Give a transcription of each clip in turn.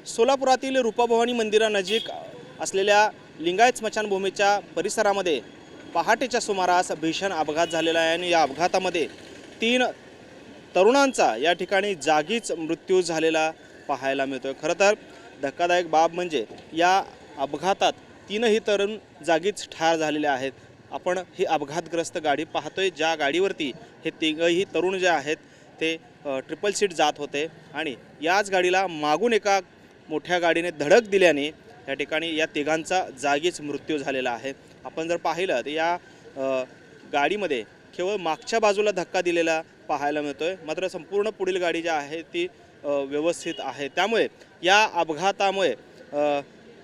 सोलापुरातील रूपाभवानी मंदिरानजीक असलेल्या लिंगायत स्मशानभूमीच्या परिसरामध्ये पहाटेच्या सुमारास भीषण अपघात झालेला आहे आणि या अपघातामध्ये 3 तरुणांचा या ठिकाणी जागीच मृत्यू झालेला पाहायला मिळतोय। खरं तर धक्कादायक बाब म्हणजे या अपघातात 3ही तरुण जागीच ठार झालेले आहेत। आपण ही अपघातग्रस्त गाडी पाहतोय, ज्या गाडीवरती हे 3ही तरुण जे आहेत ते ट्रिपल सीट जात होते आणि याच गाडीला मागून एका मोठ्या गाडीने धडक दिल्याने या ठिकाणी या तिघांचा जागीच मृत्यू झालेला आहे। आपण जर पाहिलं तर या गाडीमध्ये केवळ मागच्या बाजूला धक्का दिलेला पाहायला मिळतोय, मात्र संपूर्ण पुढील गाडी जी आहे ती व्यवस्थित आहे। त्यामुळे या अपघातामुळे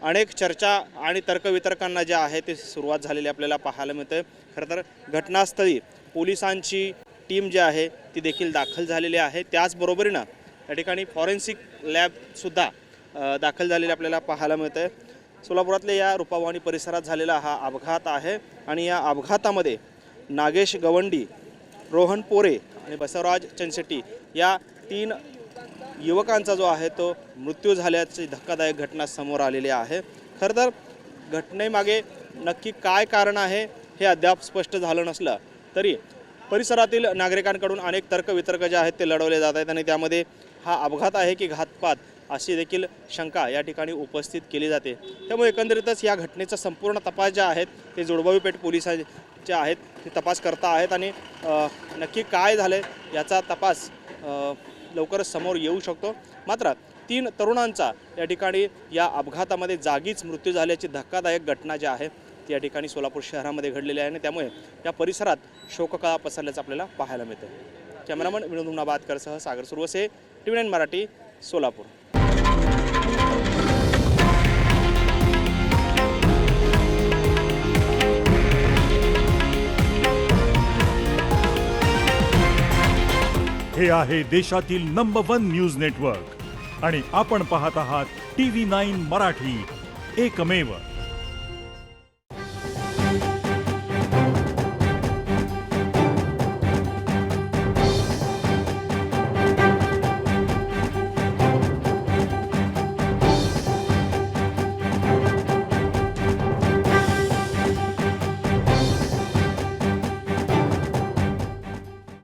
अनेक चर्चा आणि तर्कवितर्कांना जे आहे ते सुरुवात झालेली आपल्याला पाहायला मिळते। खरं तर घटनास्थळी पोलिसांची टीम जी आहे ती देखील दाखल झालेली आहे। त्याचबरोबरीनं या ठिकाणी फॉरेन्सिक लॅबसुद्धा दाखल झालेले आपल्याला पाहायला मिळते। सोलापुरातल्या या रूपाभवानी परिसरात झालेला हा अपघात आहे आणि या अपघातामध्ये नागेश गवंडी, रोहन पोरे आणि बसवराज चनशेट्टी या 3 युवकांचा जो आहे तो मृत्यू झाल्याची धक्कादायक घटना समोर आलेली आहे। खरं तर घटनेमागे नक्की काय कारण आहे हे अद्याप स्पष्ट झालं नसलं तरी परिसरातील नागरिकांकडून अनेक तर्कवितर्क जे आहेत ते लढवले जात आहेत आणि त्यामध्ये हा अपघात आहे की घातपात अशी देखील शंका या ठिकाणी उपस्थित केली जाते। त्यामुळे एकंदरीतच या घटनेचा संपूर्ण तपास जे आहेत ते जोडबावी पेठ पोलिसांचे आहेत ते तपास करता आहेत आणि नक्की काय झाले याचा तपास लवकरच समोर येऊ शकतो। मात्र 3 तरुणांचा या ठिकाणी या अपघातामध्ये जागीच मृत्यू झाल्याची धक्कादायक घटना जी आहे ती या ठिकाणी सोलापूर शहरामध्ये घडलेली आहे आणि त्यामुळे या परिसरात शोककळा पसरल्याचं आपल्याला पाहायला मिळतं। कॅमेरामन विनोद हुनाबादकरसह सागर सुरवसे, TV9 मराठी, सोलापूर। हे आहे देशातील नंबर 1 न्यूज नेटवर्क आणि आपण पाहत आहात TV9 मराठी, एकमेव।